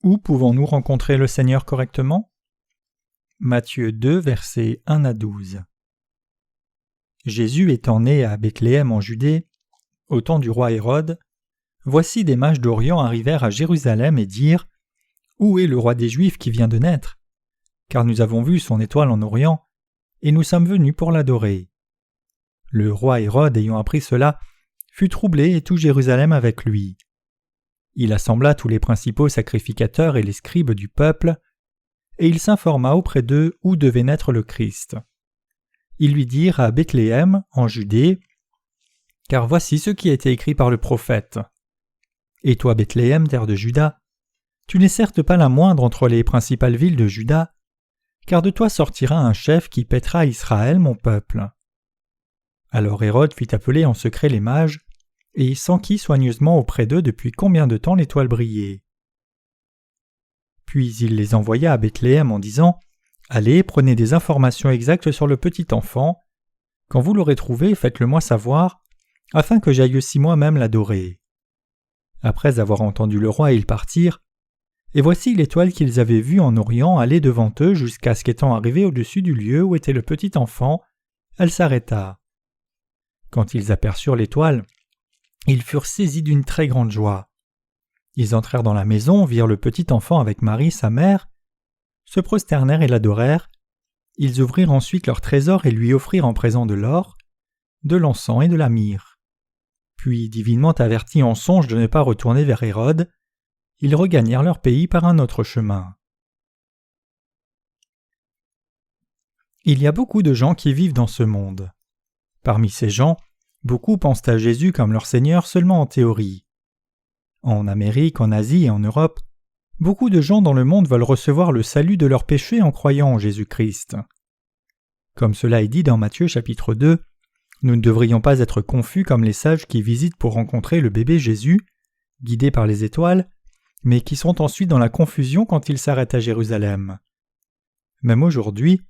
Où pouvons-nous rencontrer le Seigneur correctement? Matthieu 2, versets 1 à 12. Jésus étant né à Bethléem en Judée, au temps du roi Hérode, voici des mages d'Orient arrivèrent à Jérusalem et dirent : Où est le roi des Juifs qui vient de naître? Car nous avons vu son étoile en Orient, et nous sommes venus pour l'adorer. Le roi Hérode, ayant appris cela, fut troublé et tout Jérusalem avec lui. Il assembla tous les principaux sacrificateurs et les scribes du peuple, et il s'informa auprès d'eux où devait naître le Christ. Ils lui dirent à Bethléem, en Judée, car voici ce qui a été écrit par le prophète. Et toi, Bethléem, terre de Juda, tu n'es certes pas la moindre entre les principales villes de Juda, car de toi sortira un chef qui paîtra Israël, mon peuple. Alors Hérode fit appeler en secret les mages, et il s'enquit soigneusement auprès d'eux depuis combien de temps l'étoile brillait. Puis il les envoya à Bethléem en disant : Allez, prenez des informations exactes sur le petit enfant. Quand vous l'aurez trouvé, faites-le-moi savoir, afin que j'aille aussi moi-même l'adorer. Après avoir entendu le roi, ils partirent, et voici l'étoile qu'ils avaient vue en Orient aller devant eux jusqu'à ce qu'étant arrivée au-dessus du lieu où était le petit enfant, elle s'arrêta. Quand ils aperçurent l'étoile, ils furent saisis d'une très grande joie. Ils entrèrent dans la maison, virent le petit enfant avec Marie, sa mère, se prosternèrent et l'adorèrent. Ils ouvrirent ensuite leur trésor et lui offrirent en présent de l'or, de l'encens et de la myrrhe. Puis, divinement avertis en songe de ne pas retourner vers Hérode, ils regagnèrent leur pays par un autre chemin. Il y a beaucoup de gens qui vivent dans ce monde. Parmi ces gens, beaucoup pensent à Jésus comme leur Seigneur seulement en théorie. En Amérique, en Asie et en Europe, beaucoup de gens dans le monde veulent recevoir le salut de leurs péchés en croyant en Jésus-Christ. Comme cela est dit dans Matthieu chapitre 2, nous ne devrions pas être confus comme les sages qui visitent pour rencontrer le bébé Jésus, guidés par les étoiles, mais qui sont ensuite dans la confusion quand ils s'arrêtent à Jérusalem. Même aujourd'hui,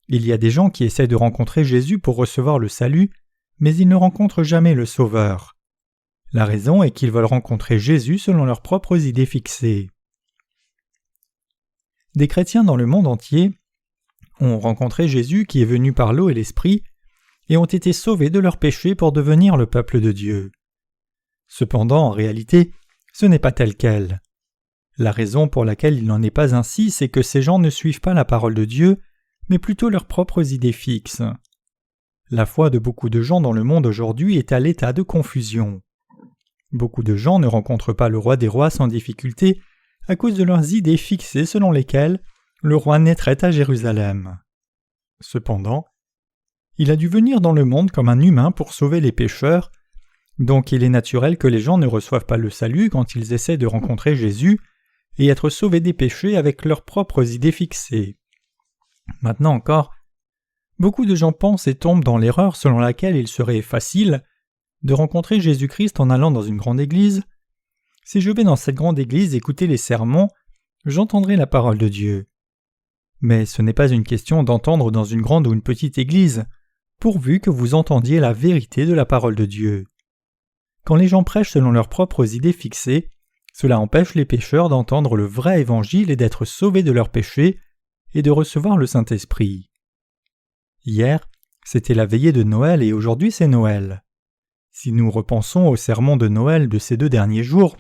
il y a des gens qui essaient de rencontrer Jésus pour recevoir le salut, mais ils ne rencontrent jamais le Sauveur. La raison est qu'ils veulent rencontrer Jésus selon leurs propres idées fixées. Des chrétiens dans le monde entier ont rencontré Jésus qui est venu par l'eau et l'Esprit et ont été sauvés de leurs péchés pour devenir le peuple de Dieu. Cependant, en réalité, ce n'est pas tel quel. La raison pour laquelle il n'en est pas ainsi, c'est que ces gens ne suivent pas la parole de Dieu, mais plutôt leurs propres idées fixes. La foi de beaucoup de gens dans le monde aujourd'hui est à l'état de confusion. Beaucoup de gens ne rencontrent pas le roi des rois sans difficulté à cause de leurs idées fixées selon lesquelles le roi naîtrait à Jérusalem. Cependant, il a dû venir dans le monde comme un humain pour sauver les pécheurs, donc il est naturel que les gens ne reçoivent pas le salut quand ils essaient de rencontrer Jésus et être sauvés des péchés avec leurs propres idées fixées. Maintenant encore, beaucoup de gens pensent et tombent dans l'erreur selon laquelle il serait facile de rencontrer Jésus-Christ en allant dans une grande église. Si je vais dans cette grande église écouter les sermons, j'entendrai la parole de Dieu. Mais ce n'est pas une question d'entendre dans une grande ou une petite église, pourvu que vous entendiez la vérité de la parole de Dieu. Quand les gens prêchent selon leurs propres idées fixées, cela empêche les pécheurs d'entendre le vrai évangile et d'être sauvés de leurs péchés et de recevoir le Saint-Esprit. Hier, c'était la veillée de Noël et aujourd'hui c'est Noël. Si nous repensons au sermon de Noël de ces 2 derniers jours,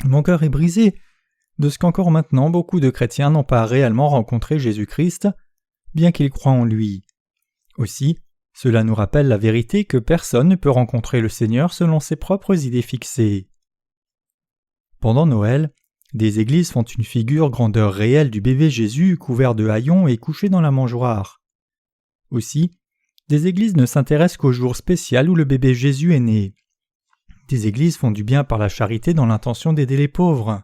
mon cœur est brisé de ce qu'encore maintenant beaucoup de chrétiens n'ont pas réellement rencontré Jésus-Christ, bien qu'ils croient en lui. Aussi, cela nous rappelle la vérité que personne ne peut rencontrer le Seigneur selon ses propres idées fixées. Pendant Noël, des églises font une figure grandeur réelle du bébé Jésus couvert de haillons et couché dans la mangeoire. Aussi, des églises ne s'intéressent qu'au jour spécial où le bébé Jésus est né. Des églises font du bien par la charité dans l'intention d'aider les pauvres.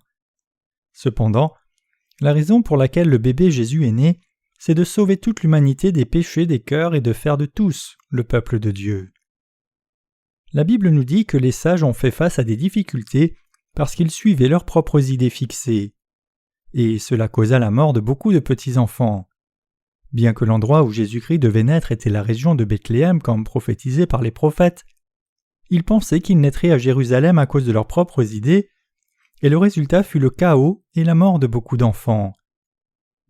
Cependant, la raison pour laquelle le bébé Jésus est né, c'est de sauver toute l'humanité des péchés des cœurs et de faire de tous le peuple de Dieu. La Bible nous dit que les sages ont fait face à des difficultés parce qu'ils suivaient leurs propres idées fixées. Et cela causa la mort de beaucoup de petits-enfants. Bien que l'endroit où Jésus-Christ devait naître était la région de Bethléem comme prophétisé par les prophètes, ils pensaient qu'il naîtrait à Jérusalem à cause de leurs propres idées, et le résultat fut le chaos et la mort de beaucoup d'enfants.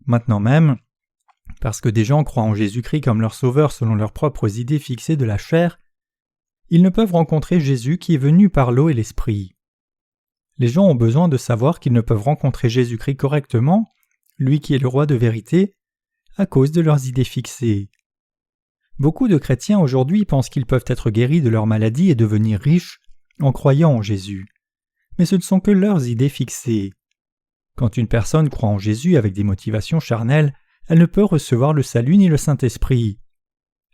Maintenant même, parce que des gens croient en Jésus-Christ comme leur sauveur selon leurs propres idées fixées de la chair, ils ne peuvent rencontrer Jésus qui est venu par l'eau et l'Esprit. Les gens ont besoin de savoir qu'ils ne peuvent rencontrer Jésus-Christ correctement, lui qui est le roi de vérité, à cause de leurs idées fixées. Beaucoup de chrétiens aujourd'hui pensent qu'ils peuvent être guéris de leur maladie et devenir riches en croyant en Jésus. Mais ce ne sont que leurs idées fixées. Quand une personne croit en Jésus avec des motivations charnelles, elle ne peut recevoir le salut ni le Saint-Esprit.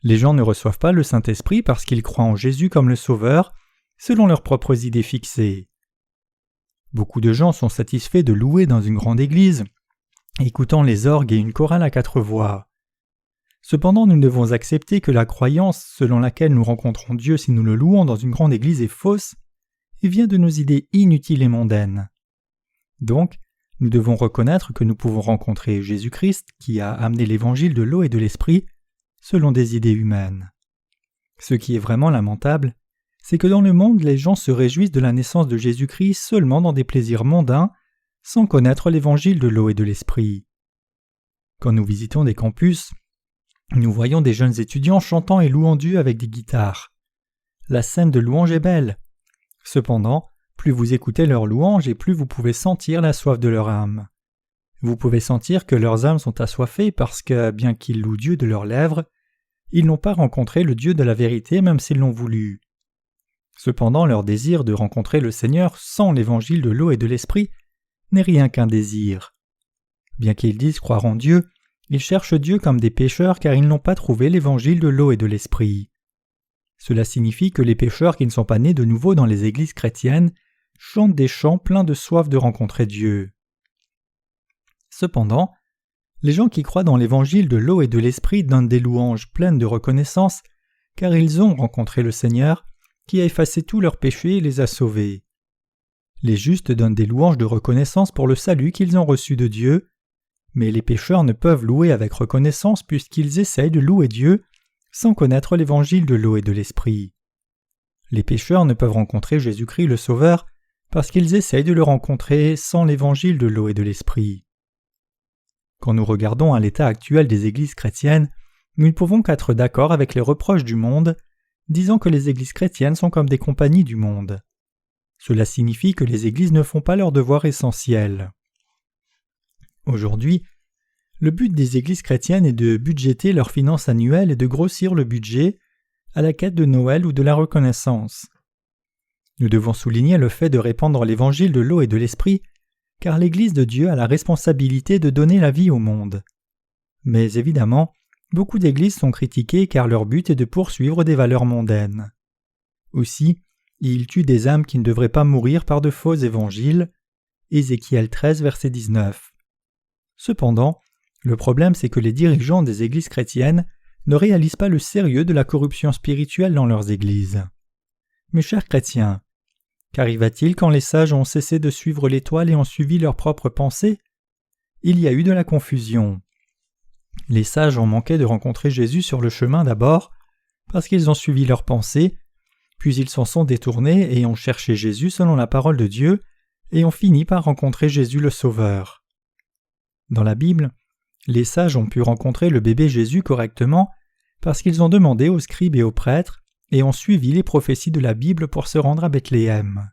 Les gens ne reçoivent pas le Saint-Esprit parce qu'ils croient en Jésus comme le Sauveur, selon leurs propres idées fixées. Beaucoup de gens sont satisfaits de louer dans une grande église, écoutant les orgues et une chorale à 4 voix. Cependant, nous devons accepter que la croyance selon laquelle nous rencontrons Dieu si nous le louons dans une grande église est fausse et vient de nos idées inutiles et mondaines. Donc, nous devons reconnaître que nous pouvons rencontrer Jésus-Christ qui a amené l'évangile de l'eau et de l'esprit selon des idées humaines. Ce qui est vraiment lamentable, c'est que dans le monde, les gens se réjouissent de la naissance de Jésus-Christ seulement dans des plaisirs mondains, sans connaître l'évangile de l'eau et de l'esprit. Quand nous visitons des campus, nous voyons des jeunes étudiants chantant et louant Dieu avec des guitares. La scène de louange est belle. Cependant, plus vous écoutez leurs louanges et plus vous pouvez sentir la soif de leur âme. Vous pouvez sentir que leurs âmes sont assoiffées parce que, bien qu'ils louent Dieu de leurs lèvres, ils n'ont pas rencontré le Dieu de la vérité même s'ils l'ont voulu. Cependant, leur désir de rencontrer le Seigneur sans l'évangile de l'eau et de l'esprit n'est rien qu'un désir. Bien qu'ils disent croire en Dieu, ils cherchent Dieu comme des pécheurs car ils n'ont pas trouvé l'évangile de l'eau et de l'esprit. Cela signifie que les pécheurs qui ne sont pas nés de nouveau dans les églises chrétiennes chantent des chants pleins de soif de rencontrer Dieu. Cependant, les gens qui croient dans l'évangile de l'eau et de l'esprit donnent des louanges pleines de reconnaissance car ils ont rencontré le Seigneur qui a effacé tous leurs péchés et les a sauvés. Les justes donnent des louanges de reconnaissance pour le salut qu'ils ont reçu de Dieu, mais les pécheurs ne peuvent louer avec reconnaissance puisqu'ils essayent de louer Dieu sans connaître l'évangile de l'eau et de l'esprit. Les pécheurs ne peuvent rencontrer Jésus-Christ le Sauveur parce qu'ils essayent de le rencontrer sans l'évangile de l'eau et de l'esprit. Quand nous regardons à l'état actuel des églises chrétiennes, nous ne pouvons qu'être d'accord avec les reproches du monde, disant que les églises chrétiennes sont comme des compagnies du monde. Cela signifie que les églises ne font pas leur devoir essentiel. Aujourd'hui, le but des églises chrétiennes est de budgéter leurs finances annuelles et de grossir le budget à la quête de Noël ou de la reconnaissance. Nous devons souligner le fait de répandre l'évangile de l'eau et de l'esprit, car l'Église de Dieu a la responsabilité de donner la vie au monde. Mais évidemment, beaucoup d'églises sont critiquées car leur but est de poursuivre des valeurs mondaines. Aussi, ils tuent des âmes qui ne devraient pas mourir par de faux évangiles. Ézéchiel 13, verset 19. Cependant, le problème c'est que les dirigeants des églises chrétiennes ne réalisent pas le sérieux de la corruption spirituelle dans leurs églises. Mes chers chrétiens, qu'arriva-t-il quand les sages ont cessé de suivre l'étoile et ont suivi leurs propres pensées? Il y a eu de la confusion. Les sages ont manqué de rencontrer Jésus sur le chemin d'abord, parce qu'ils ont suivi leurs pensées, puis ils s'en sont détournés et ont cherché Jésus selon la parole de Dieu, et ont fini par rencontrer Jésus le Sauveur. Dans la Bible, les sages ont pu rencontrer le bébé Jésus correctement parce qu'ils ont demandé aux scribes et aux prêtres et ont suivi les prophéties de la Bible pour se rendre à Bethléem.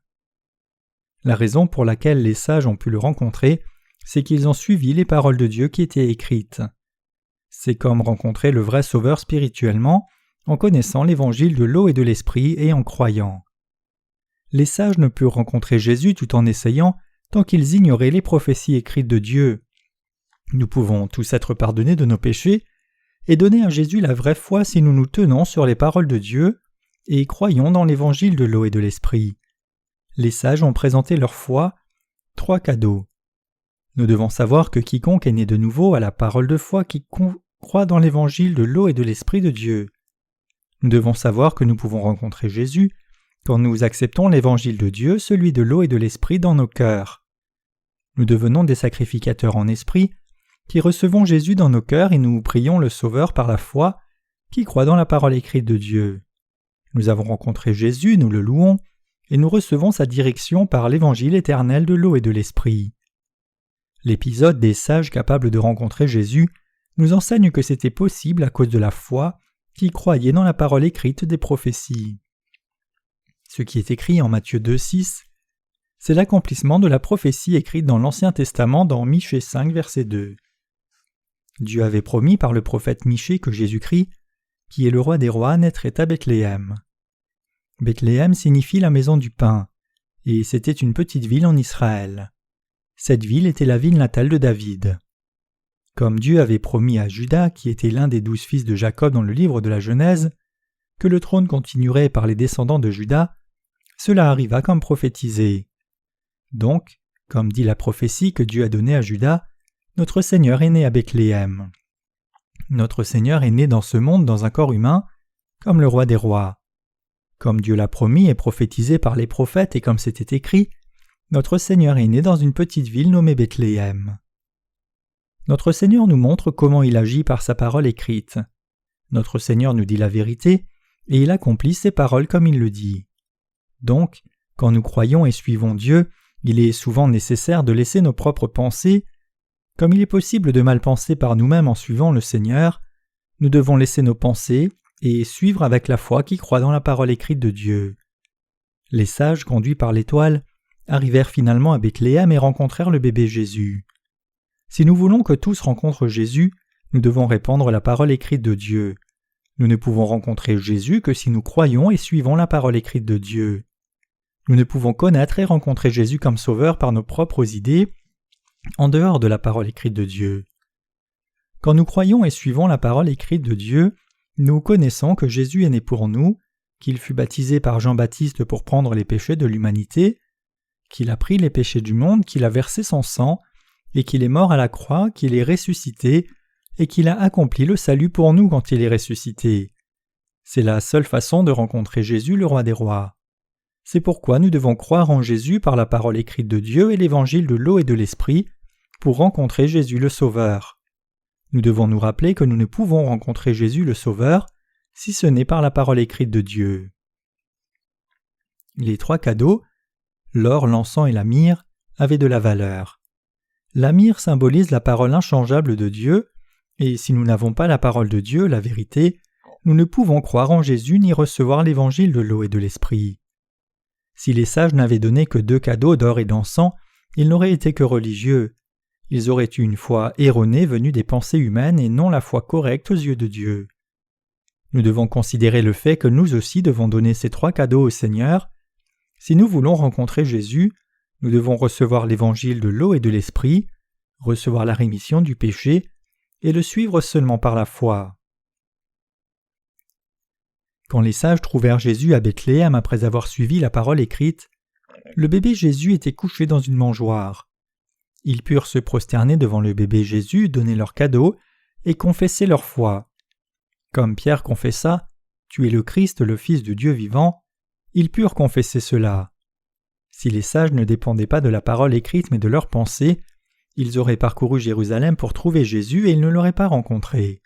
La raison pour laquelle les sages ont pu le rencontrer, c'est qu'ils ont suivi les paroles de Dieu qui étaient écrites. C'est comme rencontrer le vrai Sauveur spirituellement en connaissant l'évangile de l'eau et de l'esprit et en croyant. Les sages ne purent rencontrer Jésus tout en essayant tant qu'ils ignoraient les prophéties écrites de Dieu. Nous pouvons tous être pardonnés de nos péchés et donner à Jésus la vraie foi si nous nous tenons sur les paroles de Dieu et croyons dans l'évangile de l'eau et de l'esprit. Les sages ont présenté leur foi, 3 cadeaux. Nous devons savoir que quiconque est né de nouveau a la parole de foi qui croit dans l'évangile de l'eau et de l'esprit de Dieu. Nous devons savoir que nous pouvons rencontrer Jésus quand nous acceptons l'évangile de Dieu, celui de l'eau et de l'esprit dans nos cœurs. Nous devenons des sacrificateurs en esprit qui recevons Jésus dans nos cœurs et nous prions le Sauveur par la foi qui croit dans la parole écrite de Dieu. Nous avons rencontré Jésus, nous le louons, et nous recevons sa direction par l'évangile éternel de l'eau et de l'esprit. L'épisode des sages capables de rencontrer Jésus nous enseigne que c'était possible à cause de la foi qui croyait dans la parole écrite des prophéties. Ce qui est écrit en Matthieu 2,6, c'est l'accomplissement de la prophétie écrite dans l'Ancien Testament dans Michée 5, verset 2. Dieu avait promis par le prophète Michée que Jésus-Christ, qui est le roi des rois, naîtrait à Bethléem. Bethléem signifie la maison du pain, et c'était une petite ville en Israël. Cette ville était la ville natale de David. Comme Dieu avait promis à Juda, qui était l'un des 12 fils de Jacob dans le livre de la Genèse, que le trône continuerait par les descendants de Juda, cela arriva comme prophétisé. Donc, comme dit la prophétie que Dieu a donnée à Juda, notre Seigneur est né à Bethléem. Notre Seigneur est né dans ce monde dans un corps humain, comme le roi des rois. Comme Dieu l'a promis et prophétisé par les prophètes et comme c'était écrit, notre Seigneur est né dans une petite ville nommée Bethléem. Notre Seigneur nous montre comment il agit par sa parole écrite. Notre Seigneur nous dit la vérité, et il accomplit ses paroles comme il le dit. Donc, quand nous croyons et suivons Dieu, il est souvent nécessaire de laisser nos propres pensées. Comme il est possible de mal penser par nous-mêmes en suivant le Seigneur, nous devons laisser nos pensées et suivre avec la foi qui croit dans la parole écrite de Dieu. Les sages, conduits par l'étoile, arrivèrent finalement à Bethléem et rencontrèrent le bébé Jésus. Si nous voulons que tous rencontrent Jésus, nous devons répandre la parole écrite de Dieu. Nous ne pouvons rencontrer Jésus que si nous croyons et suivons la parole écrite de Dieu. Nous ne pouvons connaître et rencontrer Jésus comme Sauveur par nos propres idées, en dehors de la parole écrite de Dieu. Quand nous croyons et suivons la parole écrite de Dieu, nous connaissons que Jésus est né pour nous, qu'il fut baptisé par Jean-Baptiste pour prendre les péchés de l'humanité, qu'il a pris les péchés du monde, qu'il a versé son sang, et qu'il est mort à la croix, qu'il est ressuscité, et qu'il a accompli le salut pour nous quand il est ressuscité. C'est la seule façon de rencontrer Jésus, le roi des rois. C'est pourquoi nous devons croire en Jésus par la parole écrite de Dieu et l'évangile de l'eau et de l'esprit pour rencontrer Jésus le Sauveur. Nous devons nous rappeler que nous ne pouvons rencontrer Jésus le Sauveur si ce n'est par la parole écrite de Dieu. Les 3 cadeaux, l'or, l'encens et la myrrhe, avaient de la valeur. La myrrhe symbolise la parole inchangeable de Dieu, et si nous n'avons pas la parole de Dieu, la vérité, nous ne pouvons croire en Jésus ni recevoir l'évangile de l'eau et de l'esprit. Si les sages n'avaient donné que 2 cadeaux d'or et d'encens, ils n'auraient été que religieux. Ils auraient eu une foi erronée venue des pensées humaines et non la foi correcte aux yeux de Dieu. Nous devons considérer le fait que nous aussi devons donner ces 3 cadeaux au Seigneur. Si nous voulons rencontrer Jésus, nous devons recevoir l'évangile de l'eau et de l'esprit, recevoir la rémission du péché et le suivre seulement par la foi. Quand les sages trouvèrent Jésus à Bethléem après avoir suivi la parole écrite, le bébé Jésus était couché dans une mangeoire. Ils purent se prosterner devant le bébé Jésus, donner leurs cadeaux et confesser leur foi. Comme Pierre confessa « Tu es le Christ, le Fils du Dieu vivant », ils purent confesser cela. Si les sages ne dépendaient pas de la parole écrite mais de leurs pensées, ils auraient parcouru Jérusalem pour trouver Jésus et ils ne l'auraient pas rencontré.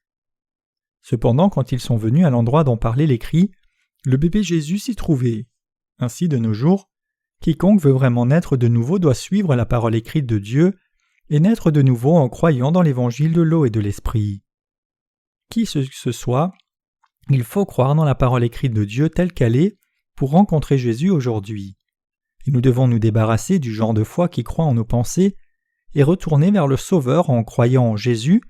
Cependant, quand ils sont venus à l'endroit dont parlait l'écrit, le bébé Jésus s'y trouvait. Ainsi, de nos jours, quiconque veut vraiment naître de nouveau doit suivre la parole écrite de Dieu et naître de nouveau en croyant dans l'évangile de l'eau et de l'esprit. Qui que ce soit, il faut croire dans la parole écrite de Dieu telle qu'elle est pour rencontrer Jésus aujourd'hui. Et nous devons nous débarrasser du genre de foi qui croit en nos pensées et retourner vers le Sauveur en croyant en Jésus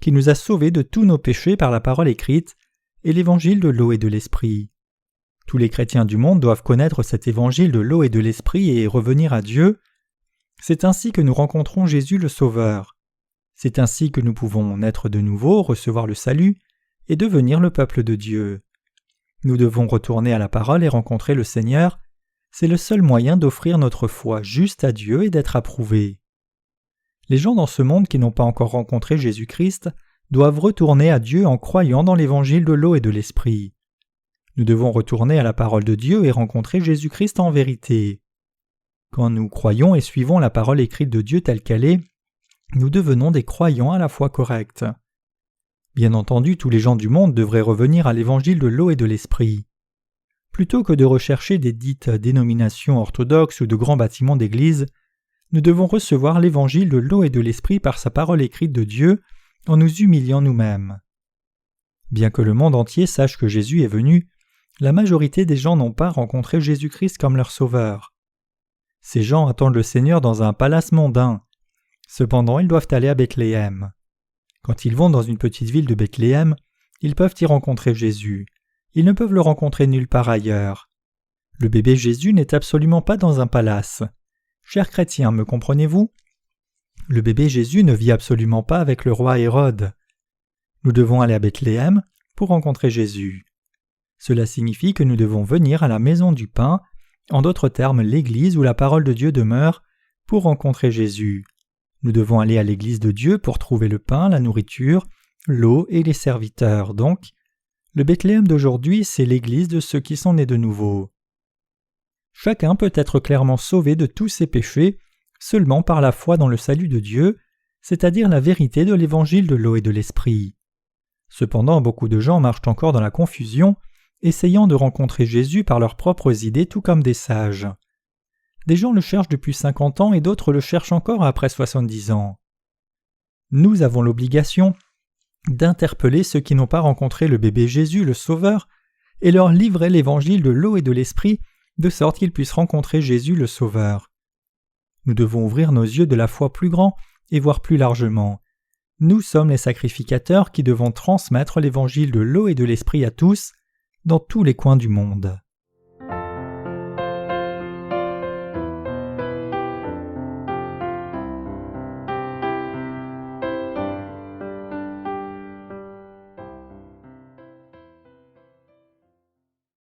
qui nous a sauvés de tous nos péchés par la parole écrite et l'évangile de l'eau et de l'esprit. Tous les chrétiens du monde doivent connaître cet évangile de l'eau et de l'esprit et revenir à Dieu. C'est ainsi que nous rencontrons Jésus le Sauveur. C'est ainsi que nous pouvons naître de nouveau, recevoir le salut et devenir le peuple de Dieu. Nous devons retourner à la parole et rencontrer le Seigneur. C'est le seul moyen d'offrir notre foi juste à Dieu et d'être approuvés. Les gens dans ce monde qui n'ont pas encore rencontré Jésus-Christ doivent retourner à Dieu en croyant dans l'évangile de l'eau et de l'esprit. Nous devons retourner à la parole de Dieu et rencontrer Jésus-Christ en vérité. Quand nous croyons et suivons la parole écrite de Dieu telle qu'elle est, nous devenons des croyants à la foi correcte. Bien entendu, tous les gens du monde devraient revenir à l'évangile de l'eau et de l'esprit. Plutôt que de rechercher des dites dénominations orthodoxes ou de grands bâtiments d'église, nous devons recevoir l'évangile de l'eau et de l'esprit par sa parole écrite de Dieu en nous humiliant nous-mêmes. Bien que le monde entier sache que Jésus est venu, la majorité des gens n'ont pas rencontré Jésus-Christ comme leur sauveur. Ces gens attendent le Seigneur dans un palace mondain. Cependant, ils doivent aller à Bethléem. Quand ils vont dans une petite ville de Bethléem, ils peuvent y rencontrer Jésus. Ils ne peuvent le rencontrer nulle part ailleurs. Le bébé Jésus n'est absolument pas dans un palace. Chers chrétiens, me comprenez-vous? Le bébé Jésus ne vit absolument pas avec le roi Hérode. Nous devons aller à Bethléem pour rencontrer Jésus. Cela signifie que nous devons venir à la maison du pain, en d'autres termes l'église où la parole de Dieu demeure, pour rencontrer Jésus. Nous devons aller à l'église de Dieu pour trouver le pain, la nourriture, l'eau et les serviteurs. Donc, le Bethléem d'aujourd'hui, c'est l'église de ceux qui sont nés de nouveau. Chacun peut être clairement sauvé de tous ses péchés seulement par la foi dans le salut de Dieu, c'est-à-dire la vérité de l'évangile de l'eau et de l'esprit. Cependant, beaucoup de gens marchent encore dans la confusion, essayant de rencontrer Jésus par leurs propres idées tout comme des sages. Des gens le cherchent depuis 50 ans et d'autres le cherchent encore après 70 ans. Nous avons l'obligation d'interpeller ceux qui n'ont pas rencontré le bébé Jésus, le Sauveur, et leur livrer l'évangile de l'eau et de l'esprit, de sorte qu'ils puissent rencontrer Jésus, le Sauveur. Nous devons ouvrir nos yeux de la foi plus grand et voir plus largement. Nous sommes les sacrificateurs qui devons transmettre l'évangile de l'eau et de l'esprit à tous, dans tous les coins du monde.